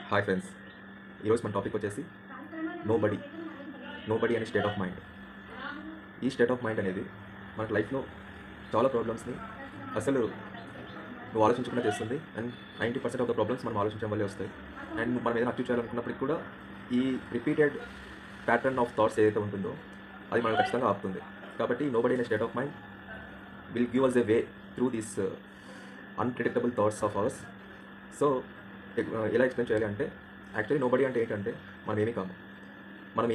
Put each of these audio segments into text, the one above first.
Hi friends, ఈరోజు మన topic వచ్చేసి నోబడీ నోబడీ అనే స్టేట్ ఆఫ్ మైండ్. ఈ స్టేట్ ఆఫ్ మైండ్ అనేది మన లైఫ్లో చాలా ప్రాబ్లమ్స్ని అసలు నువ్వు ఆలోచించకుండా చేస్తుంది. అండ్ 90% ఆఫ్ ద ప్రాబ్లమ్స్ మనం ఆలోచించడం వల్లే వస్తాయి. అండ్ మనం ఏదైనా అచీవ్ చేయాలనుకున్నప్పటికీ కూడా ఈ రిపీటెడ్ ప్యాటర్న్ ఆఫ్ థాట్స్ ఏదైతే ఉంటుందో అది మనం ఖచ్చితంగా ఆపుతుంది. కాబట్టి నోబడీ అనే state of mind will give us a way through these unpredictable thoughts of ours. So ఎలా ఎక్స్ప్లెయిన్ చేయాలి అంటే, యాక్చువల్లీ నోబడీ అంటే ఏంటంటే మనం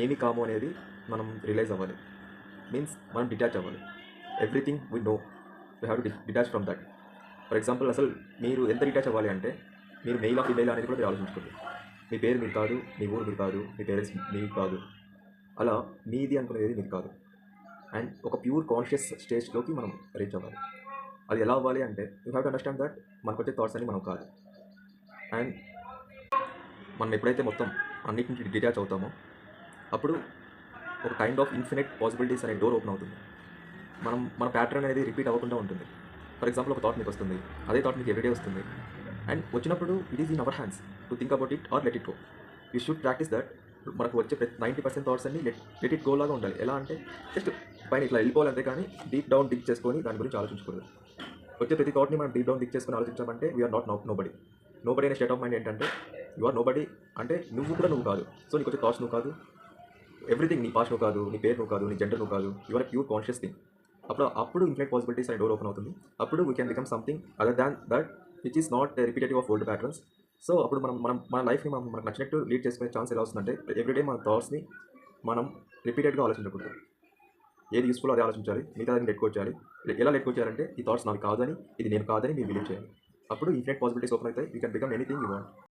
ఏమి కాము అనేది మనం రియలైజ్ అవ్వాలి. మీన్స్ మనం డిటాచ్ అవ్వాలి. Everything we know we have to detach from that. For example, అసలు మీరు ఎంత డిటాచ్ అవ్వాలి అంటే, మీరు మెయిల్ ఫీమేల్ అనేది కూడా మీరు ఆలోచించుకోండి. మీ పేరు మీరు కాదు, మీ ఊరు మీరు కాదు, మీ పేరెంట్స్ మీరు కాదు, అలా మీది అనుకునేది మీరు కాదు. అండ్ ఒక ప్యూర్ కాన్షియస్ స్టేజ్లోకి మనం రీచ్ అవ్వాలి. అది ఎలా అవ్వాలి అంటే, you have to understand that మనకు వచ్చే థాట్స్ అన్ని మనం కాదు. అండ్ మనం ఎప్పుడైతే మొత్తం అన్నిటి నుంచి డిటాచ్ అవుతామో అప్పుడు ఒక కైండ్ ఆఫ్ ఇన్ఫినిట్ పాసిబిలిటీస్ అనే డోర్ ఓపెన్ అవుతుంది. మన ప్యాటర్న్ అనేది రిపీట్ అవ్వకుండా ఉంటుంది. ఫర్ ఎగ్జాంపుల్, ఒక థాట్ మీకు వస్తుంది, అదే థాట్ మీకు ఎవ్రీడే వస్తుంది. అండ్ వచ్చినప్పుడు it is in our hands to think about it or let it go. You should practice that. మనకు వచ్చే 90% థాట్స్ అన్ని లెట్ ఇట్ గో లాగా ఉండాలి. ఎలా అంటే, జస్ట్ పైన ఇట్లా వెళ్ళిపోవాలంటే కానీ డీప్ డౌన్ దిక్ చేసుకొని దాని గురించి ఆలోచించకూడదు. వచ్చే ప్రతి థాట్ని మనం డీప్ డౌన్ దిక్ చేసుకొని ఆలోచించామంటే వీఆర్ నాట్ నోబడీ. నోబడీ అనే స్టేట్ ఆఫ్ మైండ్ ఏంటంటే, యు ఆర్ నోబడీ అంటే నువ్వు కూడా నువ్వు కాదు. సో నీకు వచ్చే థాట్స్ నువ్వు కాదు, ఎవ్రీథింగ్, నీ పాస్ట్ నువ్వు కాదు, నీ పేరు నువ్వు కాదు, నీ జెండర్ నువ్వు కాదు, you are pure conscious thing. అప్పుడు ఇన్ఫినిట్ పాసిబిలిటీస్ అనే డోర్ ఓపెన్ అవుతుంది. అప్పుడు we can become something other than that which is not repetitive of old patterns. So అప్పుడు మన లైఫ్ని మనకు నచ్చినట్టు లీడ్ చేసుకునే ఛాన్స్ ఎలా వస్తుందంటే, ఎవ్రీడే మన థాట్స్ని మనం రిపీటెడ్గా ఆలోచించకూడదు. ఏది యూస్ఫుల్ అదే ఆలోచించాలి, మిగతా దాన్ని లెట్ గో చేయాలి. ఎలా లెట్ గో చేయాలంటే, ఈ థాట్స్ నావి కాదని, ఇది నేను కాదని మీరు బిలీవ్ చేయాలి. అప్పుడు ఇన్ఫినిట్ పాసిబిలిటీస్ ఓపెన్ అవుతాయి. You can become anything you want.